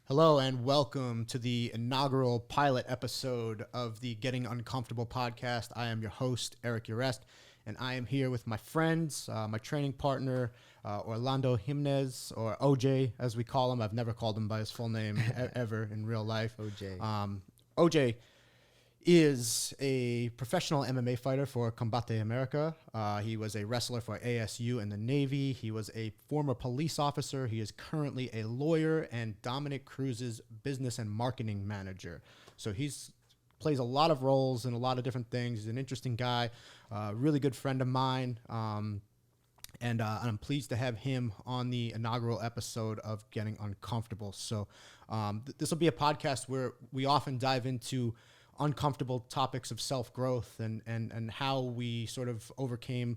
Hello and welcome to the inaugural pilot episode of the Getting Uncomfortable podcast. I am your host, Eric Urest, and I am here with my friends, my training partner, Orlando Jimenez, or OJ as we call him. I've never called him by his full name ever in real life. OJ. OJ is a professional MMA fighter for Combate America. He was a wrestler for ASU in the Navy. He was a former police officer. He is currently a lawyer and Dominick Cruz's business and marketing manager. So he's plays a lot of roles in a lot of different things. He's an interesting guy, really good friend of mine. And I'm pleased to have him on the inaugural episode of Getting Uncomfortable. So this will be a podcast where we often dive into uncomfortable topics of self-growth and how we sort of overcame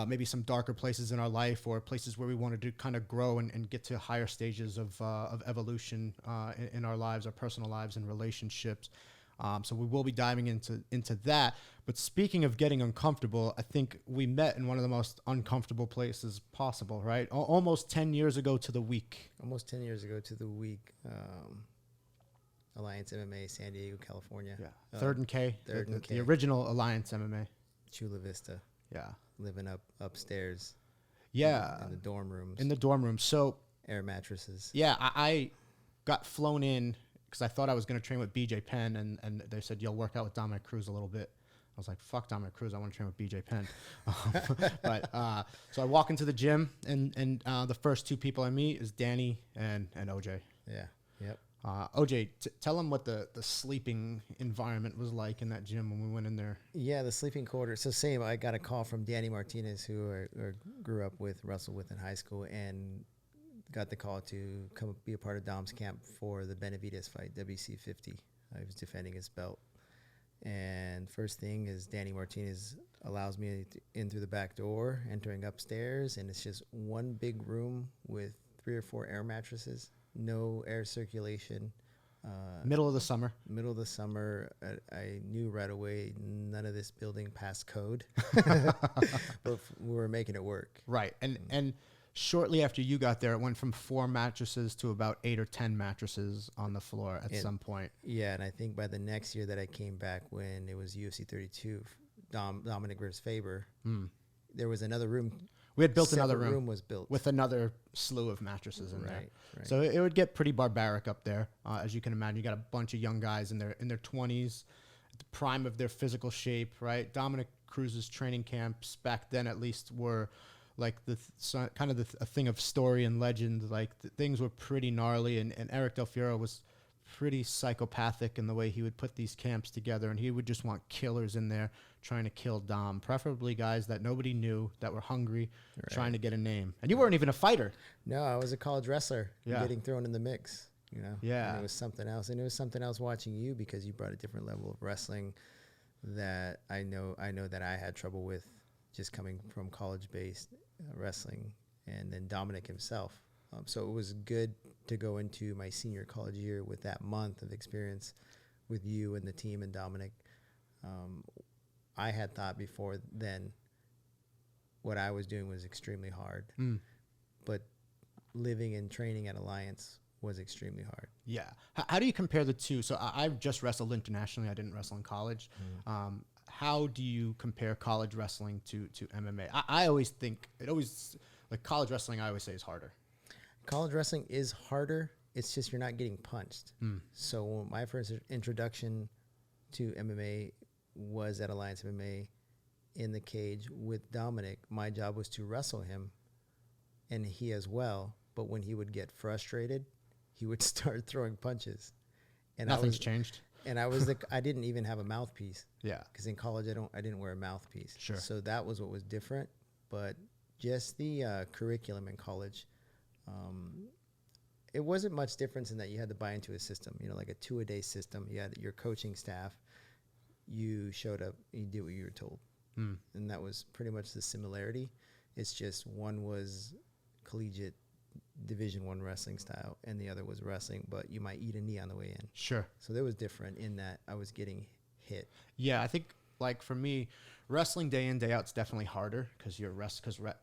maybe some darker places in our life or places where we wanted to kind of grow and get to higher stages of evolution in our lives, our personal lives and relationships. So we will be diving into that. But speaking of getting uncomfortable, I think we met in one of the most uncomfortable places possible, right? Almost 10 years ago to the week. Almost 10 years ago to the week. Alliance MMA, San Diego, California. Yeah. Third and K. The K. original Alliance MMA. Chula Vista. Yeah. Living upstairs. Yeah. In the dorm rooms. In the dorm room. So air mattresses. Yeah, I got flown in because I thought I was going to train with BJ Penn, and they said, you'll work out with Dominick Cruz a little bit. I was like, fuck Dominick Cruz, I want to train with BJ Penn. So I walk into the gym, and the first two people I meet is Danny and OJ. Yeah, yep. OJ, tell them what the sleeping environment was like in that gym when we went in there. Yeah, the sleeping quarters. So same, I got a call from Danny Martinez, who I grew up with, wrestled with in high school, and got the call to come be a part of Dom's camp for the Benavidez fight, WC 50. I was defending his belt. And first thing is Danny Martinez allows me in through the back door, entering upstairs, and it's just one big room with 3 or 4 air mattresses, no air circulation. Middle of the summer. Middle of the summer, I knew right away none of this building passed code, but we were making it work. Right, and shortly after you got there, it went from 4 mattresses to about 8 or 10 mattresses on the floor at some point. Yeah, and I think by the next year that I came back, when it was UFC 32, Dominick versus Faber, there was another room. We had built another room. Was built with another slew of mattresses in there. Right. So it would get pretty barbaric up there, as you can imagine. You got a bunch of young guys in their 20s, at the prime of their physical shape, right? Dominick Cruz's training camps back then, at least, were like a thing of story and legend. Like things were pretty gnarly, and Eric Del Fiero was pretty psychopathic in the way he would put these camps together, and he would just want killers in there trying to kill Dom, preferably guys that nobody knew, that were hungry, trying to get a name. And you weren't even a fighter. No, I was a college wrestler, getting thrown in the mix, Yeah. And it was something else. And it was something else watching you, because you brought a different level of wrestling that I know that I had trouble with, just coming from college-based wrestling, and then Dominick himself. So it was good to go into my senior college year with that month of experience with you and the team and Dominick. I had thought before then what I was doing was extremely hard, but living and training at Alliance was extremely hard. Yeah. How do you compare the two? So I've just wrestled internationally. I didn't wrestle in college. How do you compare college wrestling to MMA? I always think like college wrestling, I always say is harder. College wrestling is harder. It's just you're not getting punched. So my first introduction to MMA was at Alliance MMA in the cage with Dominick. My job was to wrestle him, and he as well. But when he would get frustrated, he would start throwing punches. And Nothing's changed. And I didn't even have a mouthpiece. Yeah. Because in college I didn't wear a mouthpiece. Sure. So that was what was different. But just the curriculum in college, it wasn't much difference in that you had to buy into a system, like a 2-a-day system. You had your coaching staff. You showed up, you did what you were told. And that was pretty much the similarity. It's just one was collegiate Division I wrestling style, and the other was wrestling, but you might eat a knee on the way in. Sure. So that was different in that I was getting hit. Yeah, I think like for me, wrestling day in, day out is definitely harder because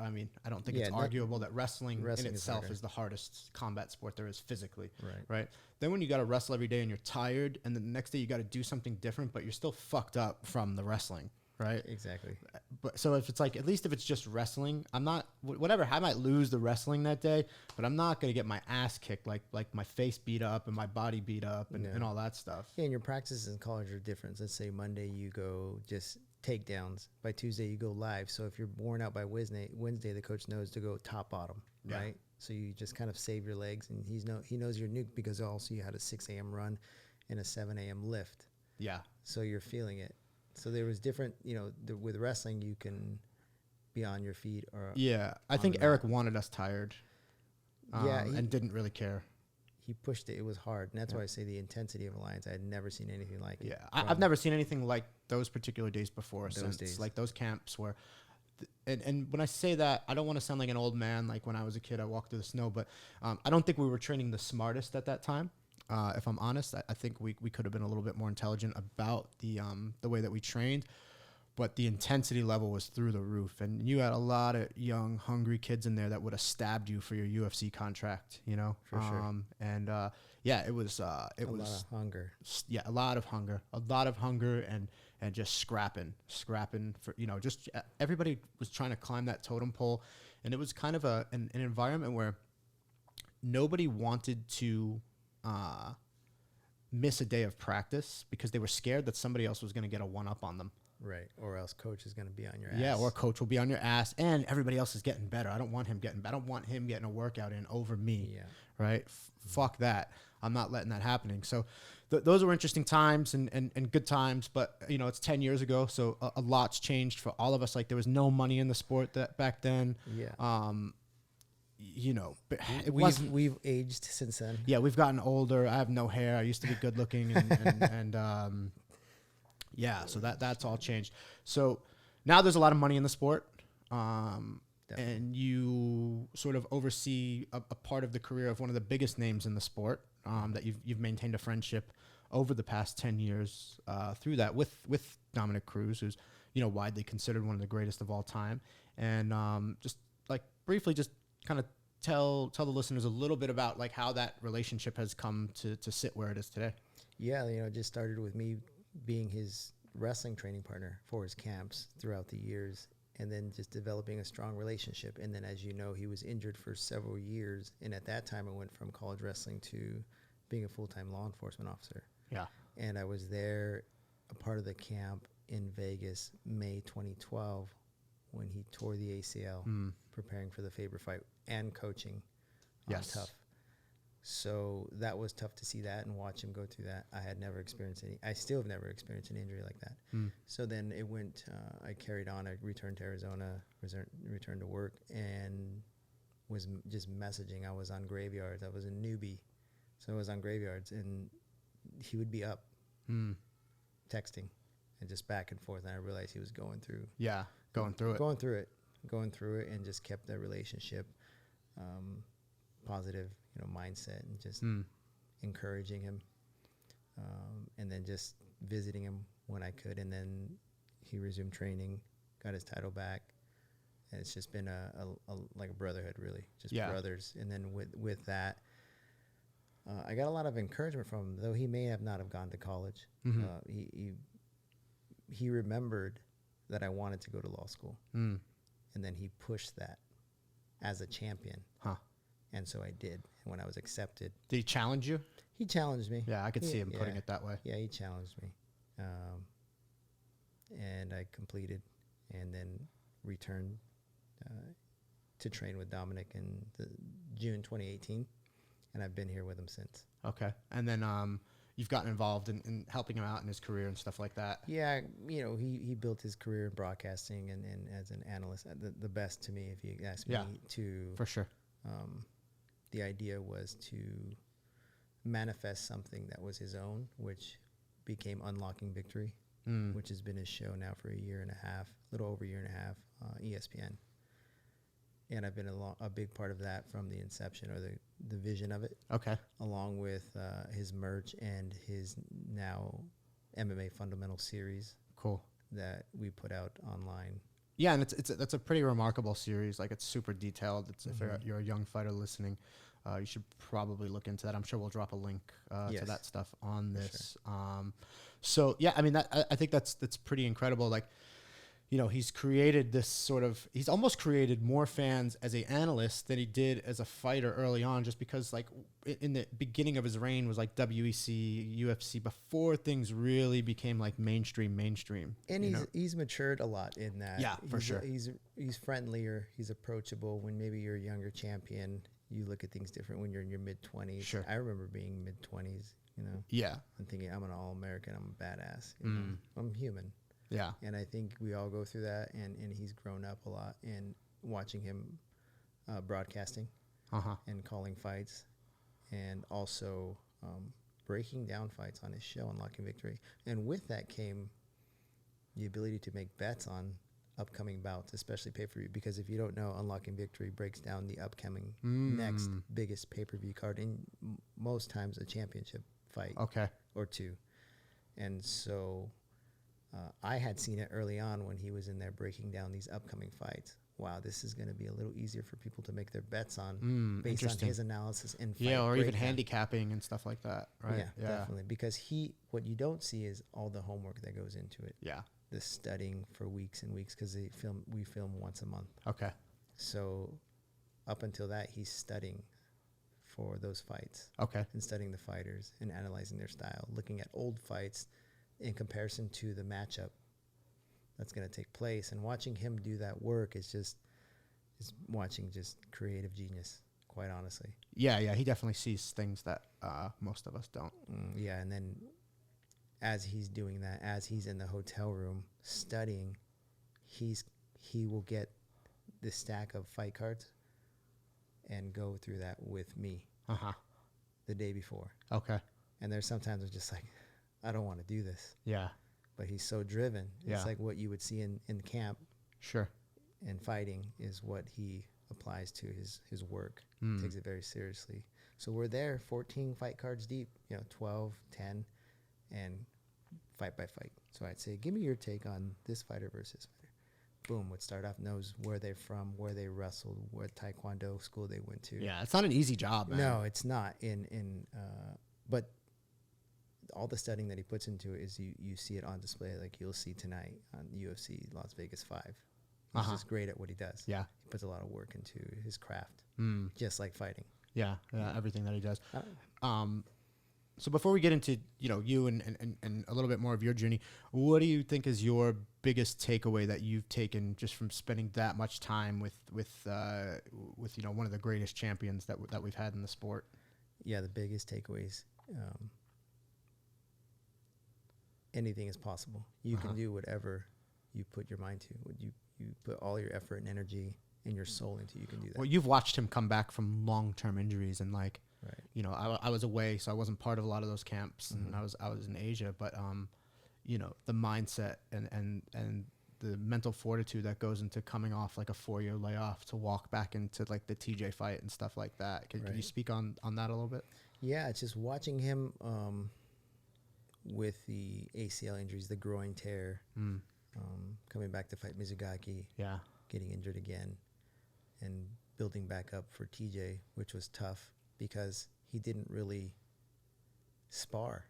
I mean, I don't think it's arguable that wrestling in itself is the hardest combat sport there is physically. Right. Then when you got to wrestle every day and you're tired, and then the next day you got to do something different, but you're still fucked up from the wrestling. Right. Exactly. But so if it's like, at least if it's just wrestling, I'm not, whatever, I might lose the wrestling that day, but I'm not going to get my ass kicked, like my face beat up and my body beat up and all that stuff. Yeah. And your practices in college are different. Let's say Monday you go just takedowns. By Tuesday you go live. So if you're worn out by Wednesday, the coach knows to go top bottom. Yeah. Right. So you just kind of save your legs, and he knows you're nuked because also you had a 6 a.m. run and a 7 a.m. lift. Yeah. So you're feeling it. So there was different, with wrestling, you can be on your feet or. Yeah. I think Eric wanted us tired. And didn't really care. He pushed it. It was hard. And that's why I say the intensity of Alliance, I had never seen anything like it. Yeah. I've never seen anything like those particular days before since like those camps where, and when I say that, I don't want to sound like an old man. Like when I was a kid, I walked through the snow, but I don't think we were training the smartest at that time. If I'm honest, I think we could have been a little bit more intelligent about the way that we trained, but the intensity level was through the roof. And you had a lot of young, hungry kids in there that would have stabbed you for your UFC contract, For sure. And it was a lot of hunger. Yeah, a lot of hunger and just scrapping for, just everybody was trying to climb that totem pole. And it was kind of an environment where nobody wanted to miss a day of practice because they were scared that somebody else was going to get a one-up on them. Right. Or else coach is going to be on your ass. Yeah, or coach will be on your ass, and everybody else is getting better. I don't want him getting a workout in over me. Yeah. Right? Fuck that. I'm not letting that happening. So those were interesting times and good times, but it's 10 years ago, so a lot's changed for all of us. Like there was no money in the sport back then. Yeah. We've aged since then. Yeah, we've gotten older. I have no hair. I used to be good looking, and so that's all changed. So now there's a lot of money in the sport, and you sort of oversee a part of the career of one of the biggest names in the sport that you've maintained a friendship over the past 10 years through that with Dominick Cruz, who's widely considered one of the greatest of all time, and just like briefly just kind of tell the listeners a little bit about like how that relationship has come to sit where it is today. Yeah, it just started with me being his wrestling training partner for his camps throughout the years, and then just developing a strong relationship. And then, as you know, he was injured for several years, and at that time I went from college wrestling to being a full-time law enforcement officer. Yeah. And I was there, a part of the camp in Vegas, May 2012, when he tore the ACL, preparing for the Faber fight and coaching. Yes. Tough. So that was tough to see that and watch him go through that. I still have never experienced an injury like that. So then it went, I carried on, I returned to Arizona, returned to work, and was just messaging. I was on graveyards. I was a newbie. So I was on graveyards, and he would be up texting and just back and forth. And I realized he was going through. Yeah. Going through it, and just kept that relationship positive, mindset, and just encouraging him, and then just visiting him when I could. And then he resumed training, got his title back, and it's just been a like a brotherhood, really, just brothers. And then with that, I got a lot of encouragement from him, though he may not have gone to college. He remembered that I wanted to go to law school. And then he pushed that as a champion. And so I did. And when I was accepted. Did he challenge you? He challenged me. Yeah, I could see him putting it that way. Yeah, he challenged me. And I completed and then returned to train with Dominick in June 2018. And I've been here with him since. Okay. And then you've gotten involved in helping him out in his career and stuff like that. Yeah, he built his career in broadcasting and as an analyst. The best to me, if you ask me, to for sure. The idea was to manifest something that was his own, which became Unlocking Victory, which has been his show now for a year and a half, a little over a year and a half, ESPN. And I've been a big part of that from the inception, or the vision of it. Okay. Along with his merch and his now MMA Fundamental series. Cool. that we put out online. Yeah, and that's a pretty remarkable series. Like, it's super detailed. It's if you're a young fighter listening, you should probably look into that. I'm sure we'll drop a link to that stuff on this. Sure. So yeah, I mean, I think that's pretty incredible. Like, you know, he's almost created more fans as an analyst than he did as a fighter early on, just because like in the beginning of his reign was like WEC, UFC, before things really became like mainstream. And he's matured a lot in that. Yeah, for sure. He's friendlier. He's approachable. When maybe you're a younger champion, you look at things different when you're in your mid-20s. Sure. I remember being mid-20s, you know. Yeah. And thinking, I'm an All-American. I'm a badass. You know? I'm human. Yeah. And I think we all go through that, and he's grown up a lot. And watching him broadcasting and calling fights, and also breaking down fights on his show, Unlocking Victory. And with that came the ability to make bets on upcoming bouts, especially pay-per-view. Because if you don't know, Unlocking Victory breaks down the upcoming next biggest pay-per-view card, and most times a championship fight or two. And so I had seen it early on when he was in there breaking down these upcoming fights. Wow, this is going to be a little easier for people to make their bets on based on his analysis and fight or breakdown. even handicapping and stuff like that, right? Yeah, definitely. Because what you don't see is all the homework that goes into it. Yeah. The studying for weeks and weeks, because we film once a month. Okay. So up until that, he's studying for those fights. Okay. And studying the fighters and analyzing their style, looking at old fights in comparison to the matchup that's going to take place. And watching him do that work is watching just creative genius, quite honestly. Yeah, he definitely sees things that most of us don't. Yeah, and then as he's doing that, as he's in the hotel room studying, he will get this stack of fight cards and go through that with me the day before. Okay. And there's sometimes it's just like, I don't want to do this. Yeah. But he's so driven. It's like what you would see in camp. Sure. And fighting is what he applies to his work. Takes it very seriously. So we're there 14 fight cards deep, 12, 10, and fight by fight. So I'd say, give me your take on this fighter versus fighter. Boom, would start off, knows where they're from, where they wrestled, what taekwondo school they went to. Yeah, it's not an easy job, man. No, it's not. But all the studying that he puts into it is you see it on display, like you'll see tonight on UFC Las Vegas 5. He's just great at what he does. Yeah. He puts a lot of work into his craft, just like fighting. Yeah, everything that he does. So before we get into you and a little bit more of your journey, what do you think is your biggest takeaway that you've taken just from spending that much time with one of the greatest champions that we've had in the sport? Yeah, the biggest takeaways. Anything is possible. You can do whatever you put your mind to. You put all your effort and energy and your soul into, you can do that. Well, you've watched him come back from long-term injuries, and I was away, so I wasn't part of a lot of those camps, and I was in Asia, but the mindset and the mental fortitude that goes into coming off like a 4-year layoff to walk back into like the TJ fight and stuff like that. Can you speak on that a little bit? Yeah, it's just watching him with the ACL injuries, the groin tear, coming back to fight Mizugaki, getting injured again, and building back up for TJ, which was tough because he didn't really spar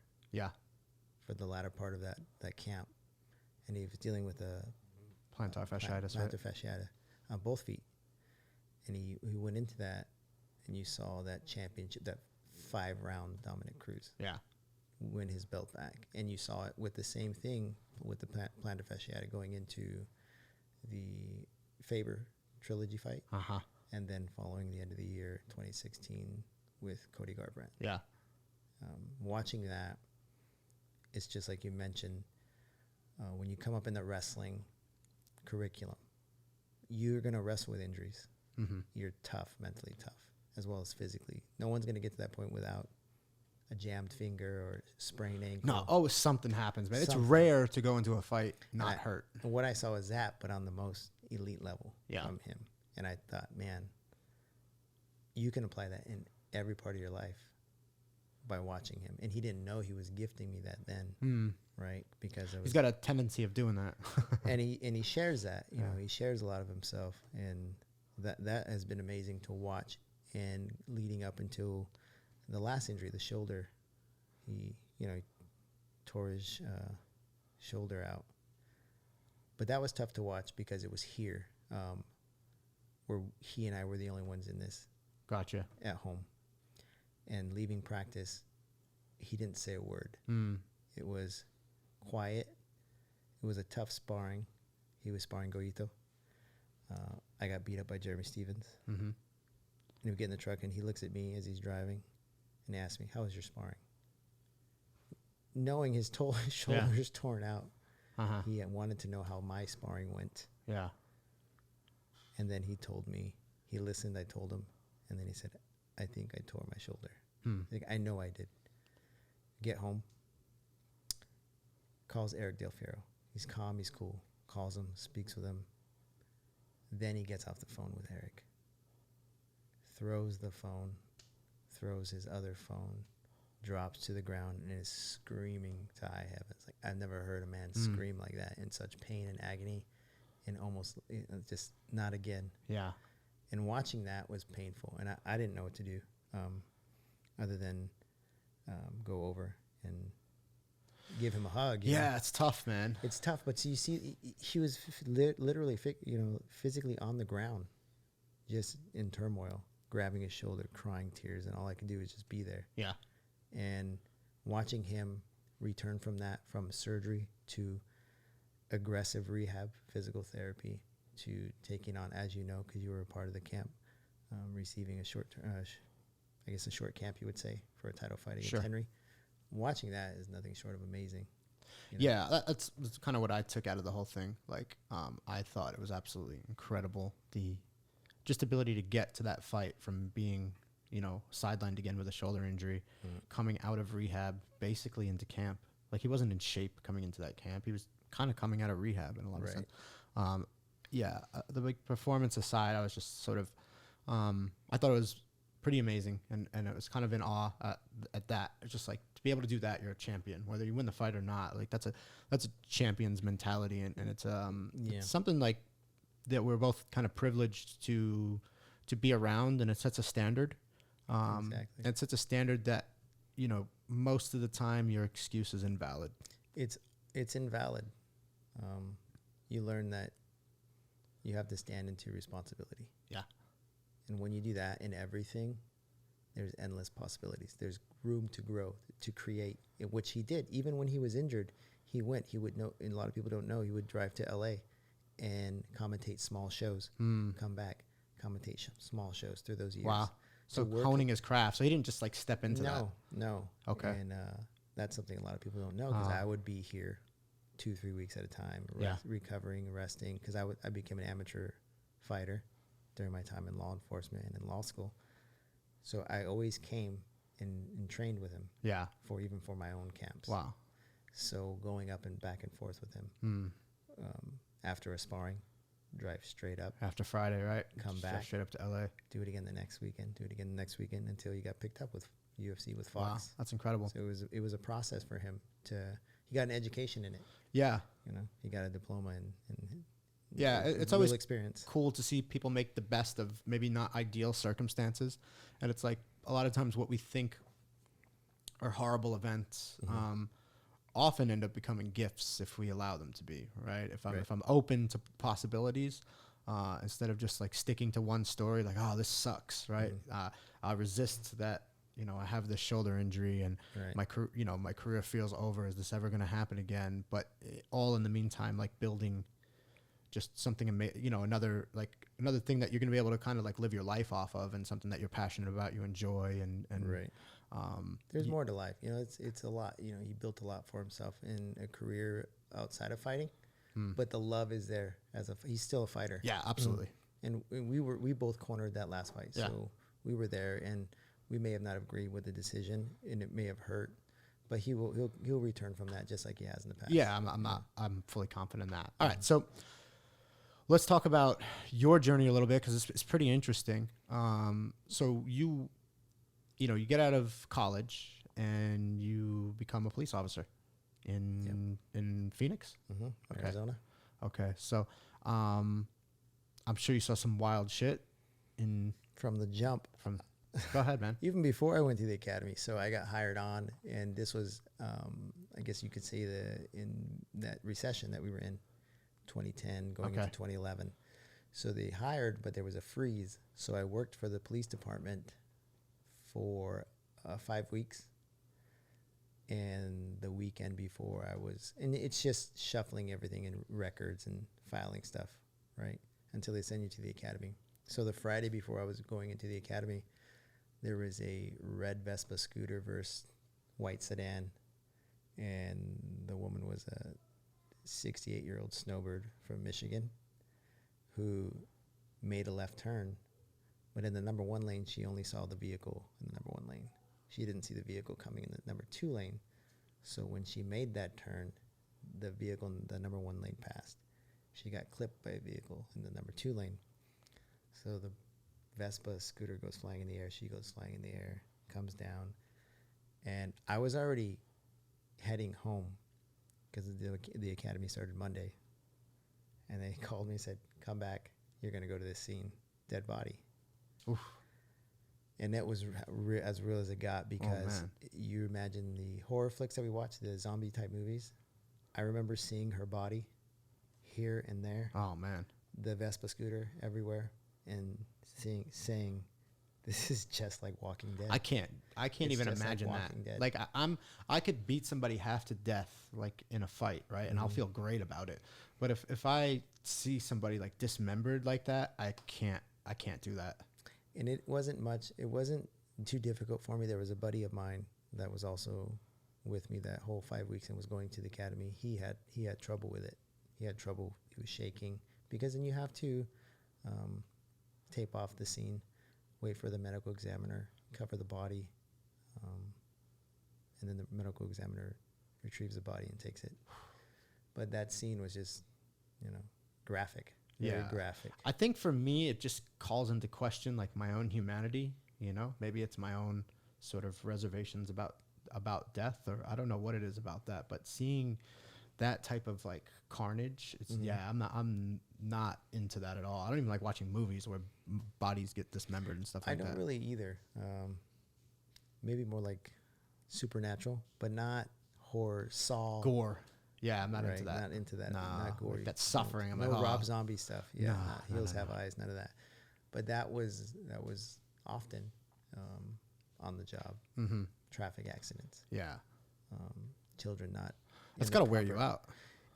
for the latter part of that camp. And he was dealing with a plantar fasciitis, plantar fasciitis on both feet. And he went into that, and you saw that championship, that 5-round Dominick Cruz win his belt back. And you saw it with the same thing with the plantar fasciitis going into the Faber trilogy fight. And then following the end of the year, 2016, with Cody Garbrandt. Yeah. Watching that, it's just like you mentioned, when you come up in the wrestling curriculum, you're going to wrestle with injuries. You're tough, mentally tough, as well as physically. No one's going to get to that point without a jammed finger or sprained ankle. No, always something happens, man. It's rare to go into a fight not hurt. And what I saw was that, but on the most elite level from him. And I thought, man, you can apply that in every part of your life, by watching him, and he didn't know he was gifting me that then, right? Because He's got a tendency of doing that. and he shares that, you know, he shares a lot of himself, and that has been amazing to watch. And leading up until the last injury, the shoulder, he tore his shoulder out. But that was tough to watch because it was here, where he and I were the only ones in this. Gotcha. At home. And leaving practice, he didn't say a word. It was quiet. It was a tough sparring. He was sparring Goito. I got beat up by Jeremy Stevens. And we get in the truck, and he looks at me as he's driving and asks me, "How was your sparring?" Knowing his shoulders torn out, he had wanted to know how my sparring went. Yeah. And then he told me, he listened, I told him, and then he said, "I think I tore my shoulder." Like, I know I did. Get home, calls Eric Del Fierro. He's calm, he's cool. Calls him, speaks with him. Then he gets off the phone with Eric. Throws the phone, throws his other phone, drops to the ground, and is screaming to high heavens. Like, I've never heard a man scream like that in such pain and agony, and almost just not again. Yeah. And watching that was painful, and I didn't know what to do, other than go over and give him a hug. Yeah, it's tough, man. It's tough, but you see, he was literally, physically on the ground, just in turmoil, grabbing his shoulder, crying tears, and all I could do was just be there. Yeah. And watching him return from that, from surgery to aggressive rehab, physical therapy, to taking on, as you know, because you were a part of the camp, receiving a short camp, you would say, for a title fight against Henry. Watching that is nothing short of amazing. You know? Yeah, that's kind of what I took out of the whole thing. Like, I thought it was absolutely incredible, the just ability to get to that fight from being, sidelined again with a shoulder injury, coming out of rehab, basically into camp. Like, he wasn't in shape coming into that camp. He was kind of coming out of rehab in a lot of sense. The big performance aside, I was just sort of, I thought it was pretty amazing, and it was kind of in awe at that. It's just like, to be able to do that, you're a champion, whether you win the fight or not. Like, that's a champion's mentality, and it's it's something like that we're both kind of privileged to be around, and it sets a standard. Exactly. It sets a standard that, most of the time your excuse is invalid. It's invalid. You learn that you have to stand into responsibility. Yeah. And when you do that in everything, there's endless possibilities. There's room to grow, to create, which he did. Even when he was injured, he would know, and a lot of people don't know, he would drive to LA and commentate small shows, come back, commentate small shows through those years. Wow. So honing his craft. So he didn't just like step into that. No. Okay. And that's something a lot of people don't know, because I would be here 2-3 weeks at a time, recovering, resting, because I became an amateur fighter during my time in law enforcement and in law school. So I always came and trained with him. Yeah. For my own camps. Wow. So going up and back and forth with him. After a sparring, drive straight up. After Friday, right? Come back. Straight up to LA. Do it again the next weekend. Do it again the next weekend until he got picked up with UFC with Fox. Wow, that's incredible. So it was a process for him he got an education in it. Yeah. He got a diploma in it's always experience. Cool to see people make the best of maybe not ideal circumstances. And it's like, a lot of times what we think are horrible events, often end up becoming gifts if we allow them to be, right? If I'm open to possibilities, instead of just like sticking to one story, like, oh, this sucks, right? I resist that, I have this shoulder injury, and my career feels over. Is this ever going to happen again? But all in the meantime, like building just something, another thing that you're going to be able to kind of like live your life off of, and something that you're passionate about, you enjoy, and right. There's more to life. It's a lot. He built a lot for himself in a career outside of fighting, but the love is there he's still a fighter. Yeah, absolutely. And we both cornered that last fight. Yeah. So we were there, and we may have not agreed with the decision, and it may have hurt, but he'll return from that just like he has in the past. Yeah, I'm fully confident in that. All right. So let's talk about your journey a little bit, because it's pretty interesting. So you get out of college, and you become a police officer in Phoenix. Okay. Arizona. Okay, so I'm sure you saw some wild shit in From the jump. from. Go ahead, man. Even before I went to the academy, so I got hired on, and this was, I guess you could say, in that recession that we were in, 2010 going into 2011. So they hired, but there was a freeze. So I worked for the police department for 5 weeks, and the weekend before and it's just shuffling everything in records and filing stuff, right, until they send you to the academy. So the Friday before I was going into the academy, there was a red Vespa scooter versus white sedan, and the woman was a 68-year-old snowbird from Michigan who made a left turn, but in the number 1 lane, she only saw the vehicle in the number 1 lane. She didn't see the vehicle coming in the number 2 lane. So when she made that turn, the vehicle in the number 1 lane passed. She got clipped by a vehicle in the number 2 lane. So the Vespa scooter goes flying in the air. She goes flying in the air, comes down. And I was already heading home because the academy started Monday. And they called me and said, come back. You're going to go to this scene. Dead body. Oof. And that was as real as it got, because you imagine the horror flicks that we watch, the zombie type movies. I remember seeing her body here and there. Oh, man. The Vespa scooter everywhere, and saying, this is just like Walking Dead. I can't even imagine that. Dead. Like I could beat somebody half to death, like in a fight, right? And I'll feel great about it. But if I see somebody like dismembered like that, I can't do that. And it wasn't too difficult for me. There was a buddy of mine that was also with me that whole 5 weeks and was going to the academy. He had trouble with it. He was shaking, because then you have to tape off the scene, wait for the medical examiner, cover the body, and then the medical examiner retrieves the body and takes it. But that scene was just, graphic. Very graphic. I think for me, it just calls into question like my own humanity. Maybe it's my own sort of reservations about death, or I don't know what it is about that. But seeing that type of like carnage, I'm not into that at all. I don't even like watching movies where bodies get dismembered and stuff like that. I don't really either. Maybe more like supernatural, but not horror, Saw, gore. Yeah, I'm not into that. Not into that. Nah, not gory. like that suffering. No, I'm like, Rob Zombie stuff. Yeah, No, Heels Have Eyes. None of that. But that was often on the job. Mm-hmm. Traffic accidents. Yeah. Children not. It's got to wear you out.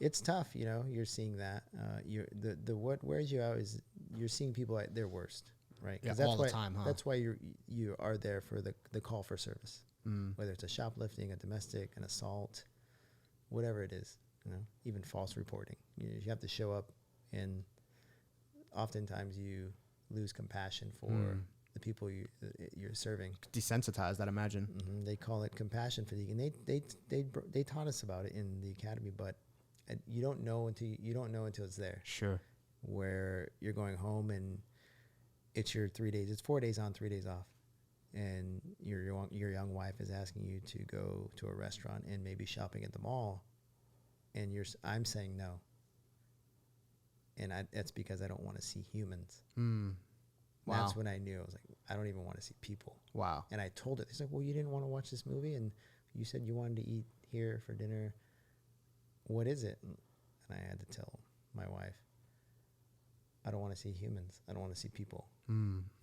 It's tough, You're seeing that. What wears you out is you're seeing people at their worst, right? Yeah, that's all why, the time, huh? That's why you are there for the call for service, whether it's a shoplifting, a domestic, an assault, whatever it is, even false reporting. You have to show up, and oftentimes you lose compassion for the people you're serving. Desensitized, I'd imagine. Mm-hmm. They call it compassion fatigue, and they taught us about it in the academy, but you don't know until it's there. Sure. Where you're going home and it's your 3 days. It's 4 days on, 3 days off, and your young wife is asking you to go to a restaurant and maybe shopping at the mall, and I'm saying no. And that's because I don't want to see humans. Wow. That's when I knew. I was like, I don't even want to see people. Wow. And I told it. He's like, well, you didn't want to watch this movie, and you said you wanted to eat here for dinner. What is it? And I had to tell my wife, I don't want to see humans. I don't want to see people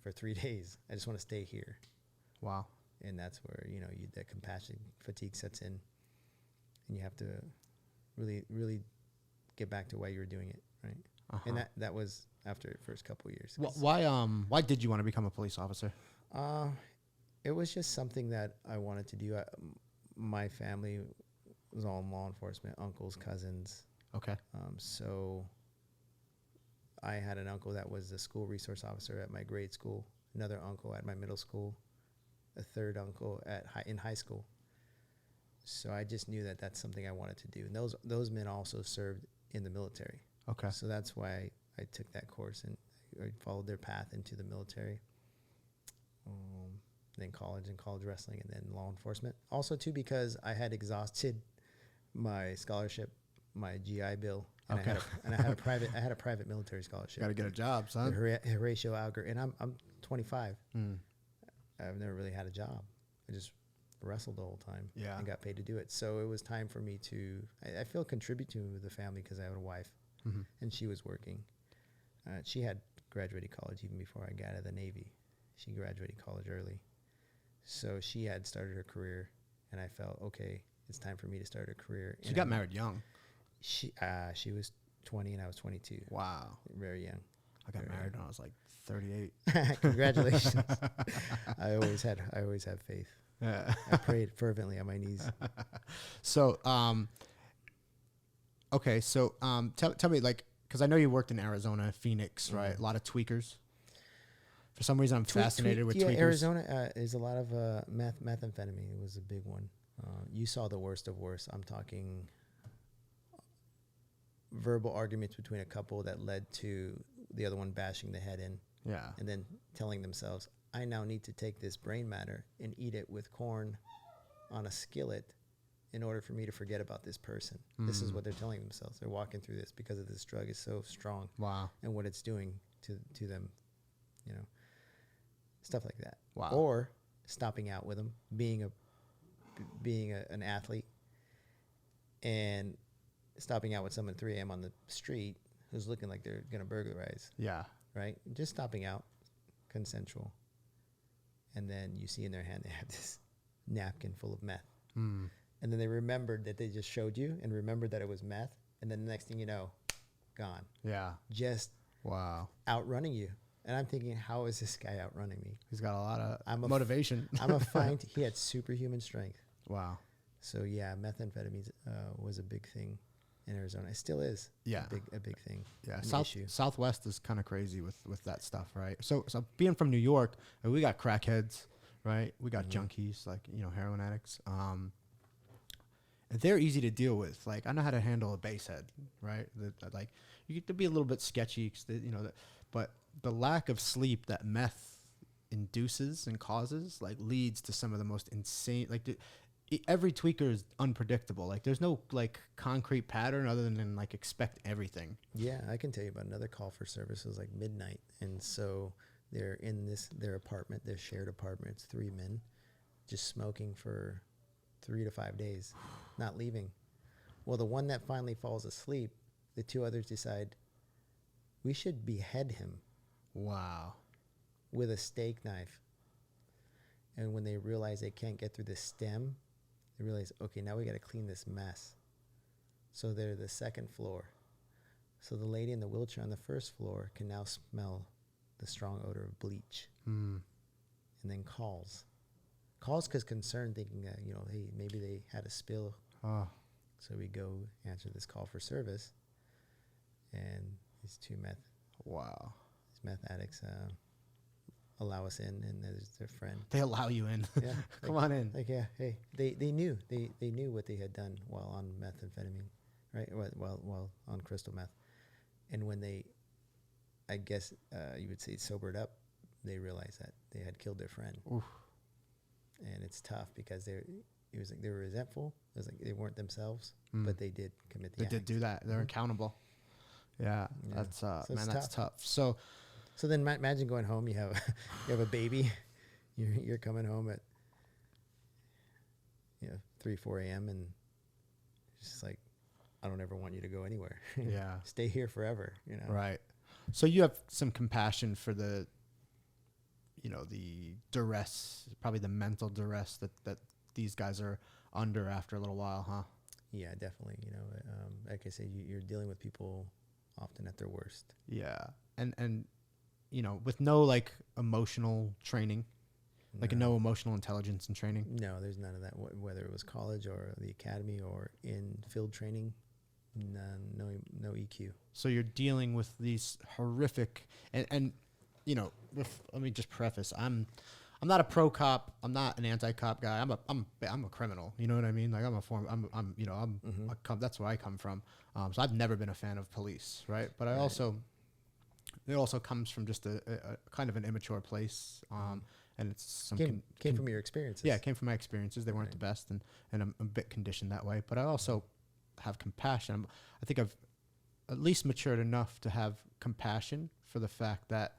for 3 days. I just want to stay here. Wow. And that's where, that compassion fatigue sets in, and you have to really, really get back to why you were doing it, right? Uh-huh. And that was after the first couple of years. Why did you want to become a police officer? It was just something that I wanted to do. My family was all in law enforcement, uncles, cousins. Okay. So I had an uncle that was a school resource officer at my grade school, another uncle at my middle school, a third uncle in high school. So I just knew that that's something I wanted to do. And those men also served in the military. Okay. So that's why I took that course and I followed their path into the military. then college and college wrestling, and then law enforcement. Also, too, because I had exhausted my scholarship, my GI Bill, and Okay. I had a private military scholarship. Got to get a job, The son. Horatio Alger, and I'm 25. Mm. I've never really had a job. I just wrestled the whole time Yeah. and got paid to do it. So it was time for me to, I feel, contribute to the family because I had a wife Mhm. and she was working. She had graduated college even before I got out of the Navy. She graduated college early. So she had started her career, and I felt, okay, it's time for me to start a career. She got married young. She was 20 and I was 22. Wow. Very young. I got Very married when I was like 38. Congratulations. I always have faith. Yeah. I prayed fervently on my knees. So, okay. So, tell me, like, because I know you worked in Arizona, Phoenix, right? A lot of tweakers. For some reason, I'm fascinated with tweakers. Arizona is a lot of methamphetamine. It was a big one. You saw the worst of worst. I'm talking verbal arguments between a couple that led to the other one bashing the head in, Yeah. and then telling themselves, I now need to take this brain matter and eat it with corn on a skillet in order for me to forget about this person. This is what they're telling themselves. They're walking through this because of this drug is so strong Wow. and what it's doing to them, stuff like that. Wow. Or stopping out with them, being an athlete and stopping out with someone at 3 a.m. on the street who's looking like they're going to burglarize, Yeah. right? Just stopping out, consensual. And then you see in their hand they have this napkin full of meth. Mm. And then they remembered that they just showed you and remembered that it was meth. And then the next thing you know, gone. Yeah. Just Wow. outrunning you. And I'm thinking, how is this guy outrunning me? He's got a lot of I'm a motivation. he had superhuman strength. Wow. So yeah, methamphetamines was a big thing in Arizona. It still is. Yeah. A big thing. Yeah. An issue. Southwest is kind of crazy with that stuff, right? So being from New York, we got crackheads, right? We got junkies, like, heroin addicts. And they're easy to deal with. Like, I know how to handle a base head, right? Like, you get to be a little bit sketchy, 'cause but the lack of sleep that meth induces and causes, like, leads to some of the most insane, like, every tweaker is unpredictable. Like, there's no, like, concrete pattern other than, like, expect everything. Yeah, I can tell you about another call for service. It was like midnight. And so they're in their apartment, their shared apartment. It's 3 men just smoking for 3 to 5 days, not leaving. Well, the one that finally falls asleep, the 2 others decide, we should behead him Wow. with a steak knife. And when they realize they can't get through the stem, they realize, okay, now we got to clean this mess. So they're the second floor. So the lady in the wheelchair on the first floor can now smell the strong odor of bleach. Mm. And then calls because concerned, thinking that, hey, maybe they had a spill. Oh. So we go answer this call for service. And these 2 Wow. meth addicts allow us in, and there's their friend. They allow you in. Yeah, Come on in. Like, yeah, hey, they knew what they had done while on methamphetamine, right? While on crystal meth, and when they, I guess you would say, sobered up, they realized that they had killed their friend. Oof. And it's tough because it was like they were resentful. It was like they weren't themselves, but they did commit the They did do that. They're accountable. Yeah, Yeah. that's So man, it's that's tough. So So then imagine going home. You have a baby. You're coming home at 3, 4 a.m. and it's just like, I don't ever want you to go anywhere. yeah, Stay here forever. right. So you have some compassion for the duress, probably the mental duress that these guys are under after a little while, huh? Yeah, definitely. Like I said, you're dealing with people often at their worst. Yeah, and with no, like, emotional training, like no emotional intelligence and training. No, there's none of that. Whether it was college or the academy or in field training, no EQ. So you're dealing with these horrific and let me just preface, I'm not a pro cop, I'm not an anti-cop guy, I'm a criminal, you know what I mean? Like, that's where I come from. So I've never been a fan of police, right? But it also comes from just a kind of an immature place. and it's some came from your experiences. Yeah, it came from my experiences. They weren't Right. the best, and I'm a bit conditioned that way. But I also have compassion. I think I've at least matured enough to have compassion for the fact that,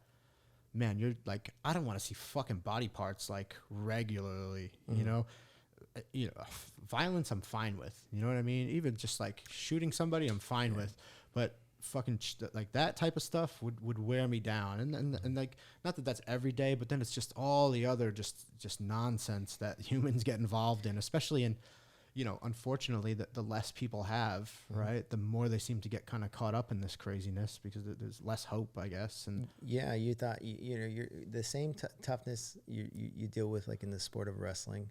man, you're like, I don't want to see fucking body parts like regularly, you know. Violence I'm fine with. You know what I mean? Even just like shooting somebody, I'm fine with. But fucking like that type of stuff would wear me down. And like, not that that's every day, but then it's just all the other just nonsense that humans get involved in, especially in, unfortunately, the less people have, right? The more they seem to get kind of caught up in this craziness because there's less hope, I guess. And yeah, you thought you're the same toughness you deal with like in the sport of wrestling.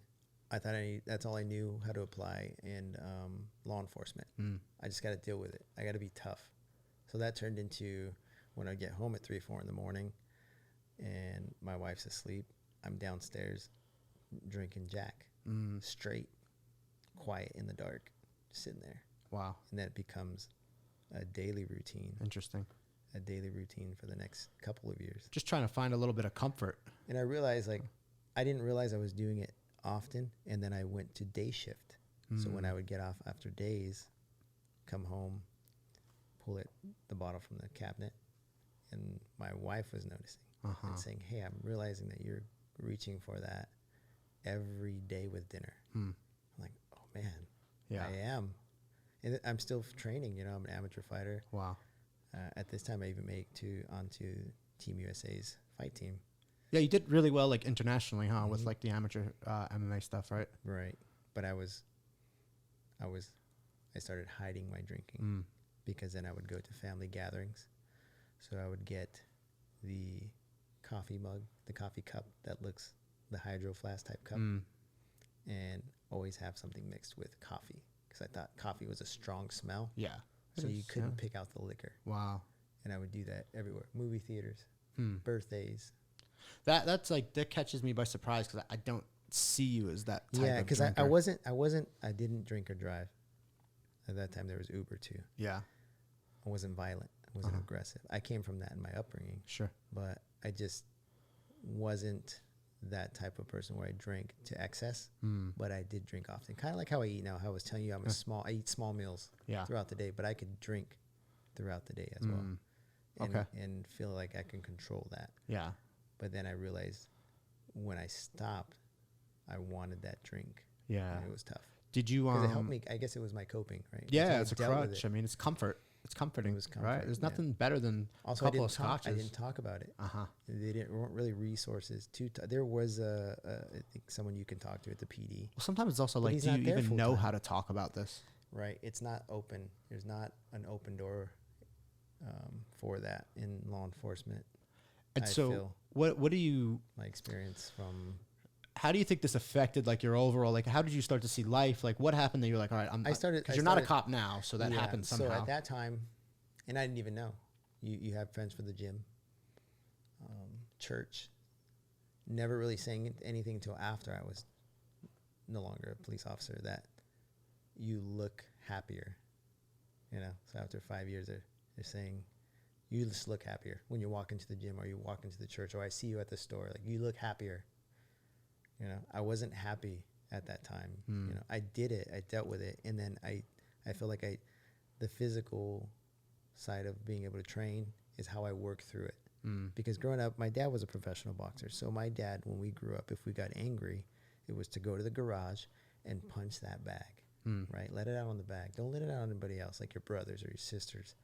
I thought that's all I knew how to apply in law enforcement. I just got to deal with it. I got to be tough. So that turned into when I get home at 3 or 4 in the morning and my wife's asleep, I'm downstairs drinking Jack, straight, quiet in the dark, just sitting there. Wow. And that becomes a daily routine. Interesting. A daily routine for the next couple of years. Just trying to find a little bit of comfort. And I realized, I didn't realize I was doing it often, and then I went to day shift. So when I would get off after days, come home, pull the bottle from the cabinet, and my wife was noticing and saying, "Hey, I'm realizing that you're reaching for that every day with dinner." I'm like, "Oh man, Yeah, I am." And I'm still training. I'm an amateur fighter. Wow. At this time, I even made onto Team USA's fight team. Yeah, you did really well, like internationally, huh? With like the amateur MMA stuff, right? Right. But I started hiding my drinking because then I would go to family gatherings. So I would get the coffee mug, the coffee cup that looks the hydro flask type cup, and always have something mixed with coffee because I thought coffee was a strong smell. Yeah. So you couldn't pick out the liquor. Wow. And I would do that everywhere. Movie theaters, birthdays. That's like, that catches me by surprise because I don't see you as that type Yeah, of because I didn't drink or drive. At that time, there was Uber too. Yeah. I wasn't violent. I wasn't aggressive. I came from that in my upbringing. Sure. But I just wasn't that type of person where I drank to excess. But I did drink often. Kind of like how I eat now. How I was telling you, I eat small meals throughout the day, but I could drink throughout the day as well. And feel like I can control that. Yeah. But then I realized when I stopped, I wanted that drink. Yeah. And it was tough. Did you? Because it helped me. I guess it was my coping, right? Yeah, it's a crutch. I mean, it's comfort. It's comforting, It was comfort, right? There's nothing better than Also, a couple of scotches. I didn't talk about it. There weren't really resources to. There was I think someone you can talk to at the PD. Well, sometimes it's also But like, he's do you not there even know full-time. how to talk about this? Right. It's not open. There's not an open door for that in law enforcement. And I so, feel what do you? my experience from. How do you think this affected like your overall? Like, how did you start to see life? Like, what happened that you're like, all right, because you're not a cop now, so that happened somehow. So at that time, and I didn't even know. You have friends for the gym, church. Never really saying anything until after I was no longer a police officer. That you look happier, So after 5 years, they're saying you just look happier when you walk into the gym or you walk into the church or I see you at the store. Like you look happier. I wasn't happy at that time. I did it. I dealt with it, and then I feel like the physical side of being able to train is how I work through it. Because growing up, my dad was a professional boxer. So my dad, when we grew up, if we got angry, it was to go to the garage and punch that bag, right? Let it out on the bag. Don't let it out on anybody else, like your brothers or your sisters.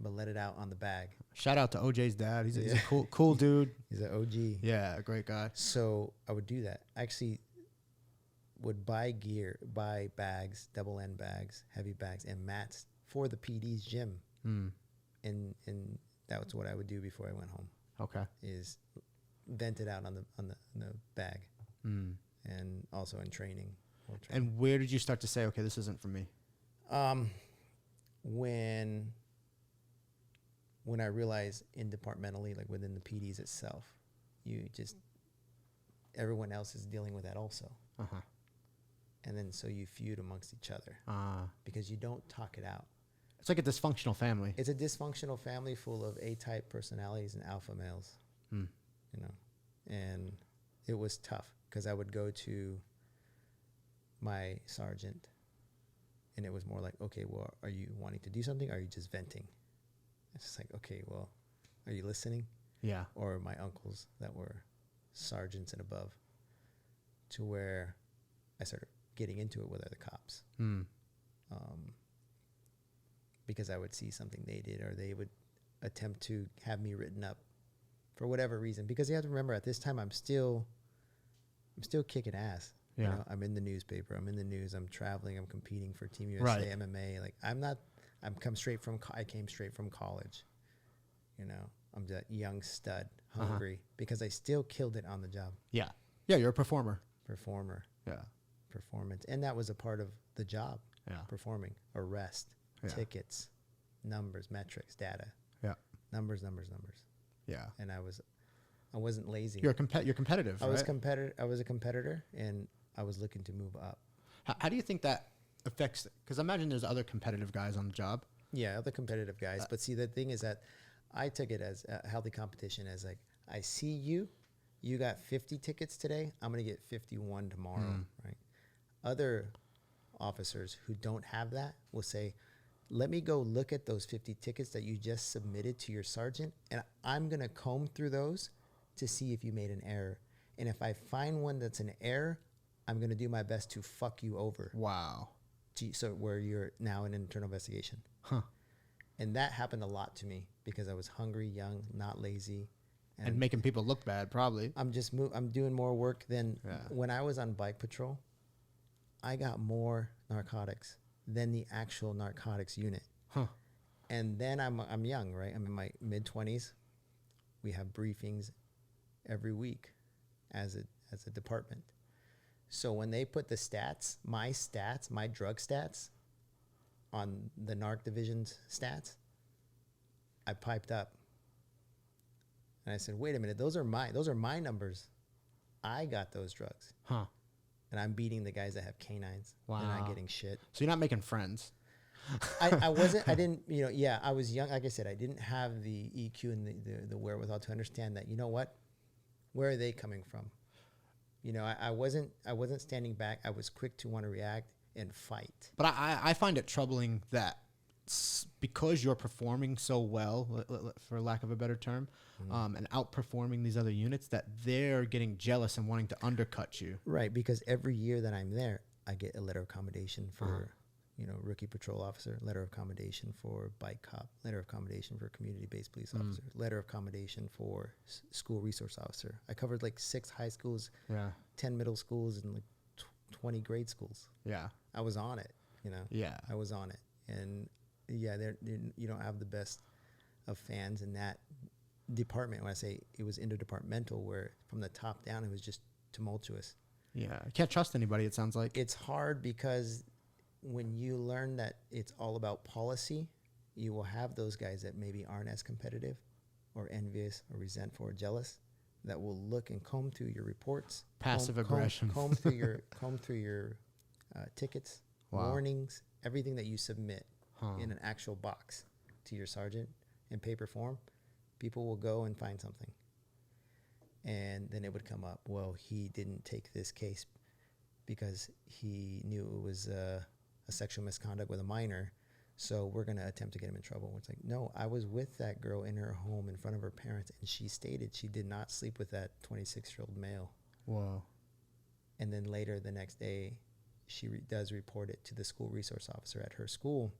But let it out on the bag. Shout out to OJ's dad. He's a cool dude. He's an OG. Yeah, a great guy. So I would do that. I actually would buy bags, double end bags, heavy bags, and mats for the PD's gym. And that was what I would do before I went home. Okay. Is vent it out on the bag. And also in training. And where did you start to say, okay, this isn't for me? When I realized departmentally, like within the PDs itself, everyone else is dealing with that also. And then so you feud amongst each other because you don't talk it out. It's like a dysfunctional family. It's a dysfunctional family full of A-type personalities and alpha males. And it was tough because I would go to my sergeant and it was more like, okay, well, are you wanting to do something? Or are you just venting? It's just like, okay, well, are you listening? Yeah. Or my uncles that were sergeants and above, to where I started getting into it with other cops. Because I would see something they did, or they would attempt to have me written up for whatever reason. Because you have to remember, at this time, I'm still kicking ass. Yeah. You know, I'm in the newspaper. I'm in the news. I'm traveling. I'm competing for Team USA Right. MMA. Like I came straight from college. You know, I'm that young stud, hungry, because I still killed it on the job. Yeah. Yeah. You're a performer. Yeah. Performance. And that was a part of the job. Yeah. Performing, arrest, tickets, numbers, metrics, data. Yeah. Numbers. Yeah. And I wasn't lazy. You're competitive. I right? was a competitor, and I was looking to move up. How do you think that affects? Because I imagine there's other competitive guys on the job. Yeah, other competitive guys. But see, the thing is that I took it as a healthy competition, as like, I see you got 50 tickets today. I'm going to get 51 tomorrow, right? Other officers who don't have that will say, let me go look at those 50 tickets that you just submitted to your sergeant, and I'm going to comb through those to see if you made an error. And if I find one that's an error, I'm going to do my best to fuck you over. Wow. So where you're now in internal investigation. Huh. And that happened a lot to me because I was hungry, young, not lazy. And making people look bad, probably. I'm doing more work than when I was on bike patrol. I got more narcotics than the actual narcotics unit. Huh. And then I'm young, right? I'm in my mid-20s. We have briefings every week as a department. So when they put the stats, my drug stats on the narc division's stats, I piped up. And I said, wait a minute, those are my numbers. I got those drugs. Huh. And I'm beating the guys that have canines. Wow. They're not getting shit. So you're not making friends. I didn't, I was young. Like I said, I didn't have the EQ and the wherewithal to understand that, you know what, where are they coming from? You know, I wasn't standing back. I was quick to want to react and fight. But I find it troubling that because you're performing so well, for lack of a better term, and outperforming these other units, that they're getting jealous and wanting to undercut you. Right, because every year that I'm there, I get a letter of commendation for, rookie patrol officer, letter of commendation for bike cop, letter of commendation for community-based police officer, letter of commendation for school resource officer. I covered like 6 high schools, 10 middle schools, and like 20 grade schools. Yeah. I was on it, Yeah. I was on it. And yeah, you don't have the best of fans in that department. When I say it was interdepartmental, where from the top down, it was just tumultuous. Yeah. You can't trust anybody, it sounds like. It's hard because when you learn that it's all about policy, you will have those guys that maybe aren't as competitive or envious or resentful or jealous that will look and comb through your reports. Passive aggression. Comb through your tickets, warnings, everything that you submit in an actual box to your sergeant in paper form. People will go and find something. And then it would come up, well, he didn't take this case because he knew it was a sexual misconduct with a minor, so we're going to attempt to get him in trouble. It's like, no, I was with that girl in her home in front of her parents, and she stated she did not sleep with that 26-year-old male. Whoa. And then later the next day, she does report it to the school resource officer at her school.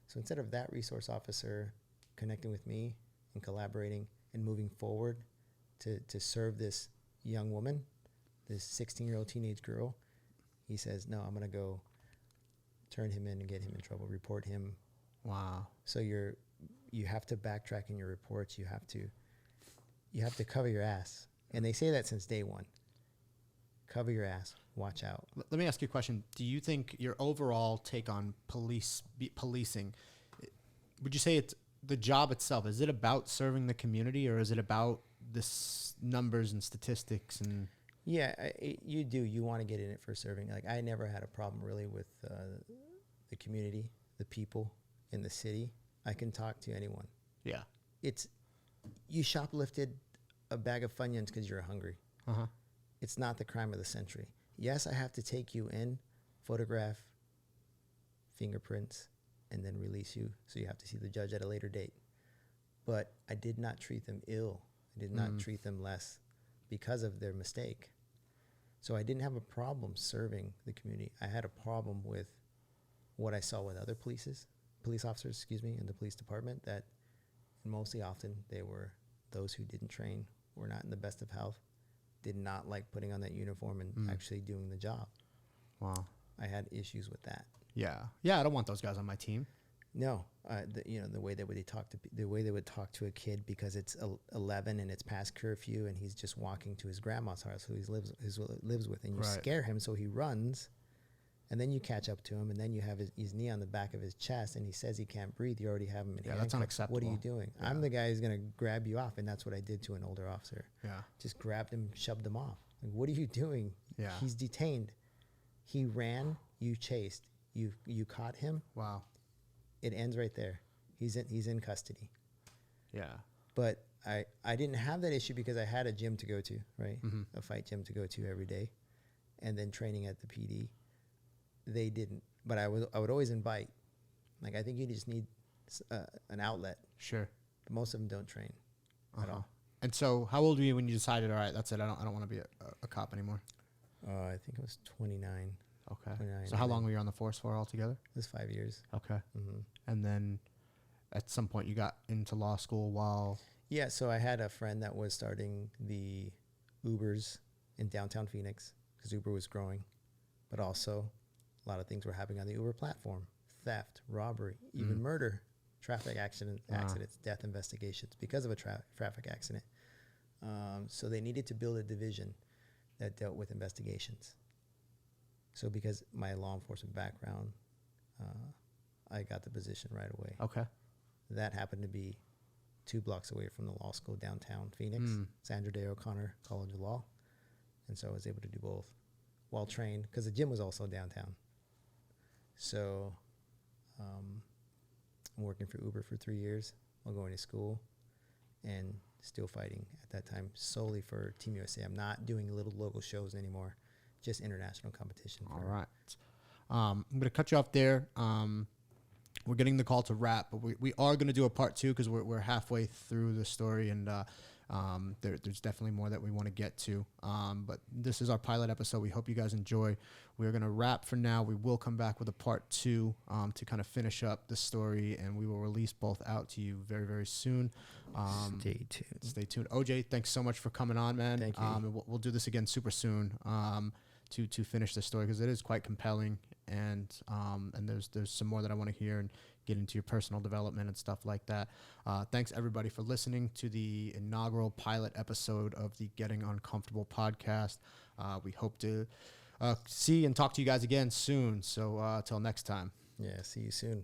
So instead of that resource officer connecting with me and collaborating and moving forward to serve this young woman, this 16-year-old teenage girl, he says, no, I'm going to go turn him in and get him in trouble, report him. Wow. So you have to backtrack in your reports. You have to cover your ass. And they say that since day one. Cover your ass. Watch out. Let me ask you a question. Do you think your overall take on policing, would you say it's the job itself? Is it about serving the community, or is it about this numbers and statistics? And yeah, you do. You want to get in it for serving. Like, I never had a problem really with the community, the people in the city. I can talk to anyone. Yeah. You shoplifted a bag of Funyuns because you're hungry. Uh-huh. It's not the crime of the century. Yes, I have to take you in, photograph, fingerprints, and then release you. So you have to see the judge at a later date. But I did not treat them ill. I did not treat them less because of their mistake. So I didn't have a problem serving the community. I had a problem with what I saw with other police officers, in the police department, that mostly often they were those who didn't train, were not in the best of health, did not like putting on that uniform and actually doing the job. Wow. I had issues with that. Yeah. Yeah, I don't want those guys on my team. No, the way they would talk to a kid because it's 11 and it's past curfew and he's just walking to his grandma's house who he lives with, and you scare him so he runs, and then you catch up to him, and then you have his knee on the back of his chest, and he says he can't breathe. You already have him in handcuffs. That's unacceptable. What are you doing? Yeah. I'm the guy who's gonna grab you off, and that's what I did to an older officer. Yeah, just grabbed him, shoved him off. Like, what are you doing? Yeah, he's detained. He ran. You chased. You caught him. Wow. It ends right there. He's in custody. Yeah. But I didn't have that issue because I had a gym to go to, right? Mm-hmm. A fight gym to go to every day, and then training at the PD. They didn't, but I would always invite. Like, I think you just need an outlet. Sure. But most of them don't train at all. And so, how old were you when you decided, all right, that's it, I don't want to be a cop anymore? I think I was 29. Okay. 29, so how long were you on the force for altogether? It was 5 years. Okay. Mm-hmm. And then at some point you got into law school while... Yeah, so I had a friend that was starting the Ubers in downtown Phoenix because Uber was growing, but also a lot of things were happening on the Uber platform: theft, robbery, even murder, traffic accidents, death investigations because of a traffic accident. So they needed to build a division that dealt with investigations. So because my law enforcement background, I got the position right away. Okay. That happened to be 2 blocks away from the law school downtown Phoenix, Sandra Day O'Connor College of Law. And so I was able to do both while trained, because the gym was also downtown. So I'm working for Uber for 3 years while going to school and still fighting at that time solely for Team USA. I'm not doing little local shows anymore, just international competition. All right. I'm going to cut you off there. We're getting the call to wrap, but we are going to do a part 2 because we're halfway through the story, and there's definitely more that we want to get to. But this is our pilot episode. We hope you guys enjoy. We're going to wrap for now. We will come back with a part 2 to kind of finish up the story, and we will release both out to you very, very soon. Stay tuned. Stay tuned. OJ, thanks so much for coming on, man. Thank you. And we'll do this again super soon to finish the story, because it is quite compelling, and there's some more that I want to hear and get into your personal development and stuff like that. Thanks everybody for listening to the inaugural pilot episode of the Getting Uncomfortable podcast. We hope to see and talk to you guys again soon. So till next time. Yeah, see you soon.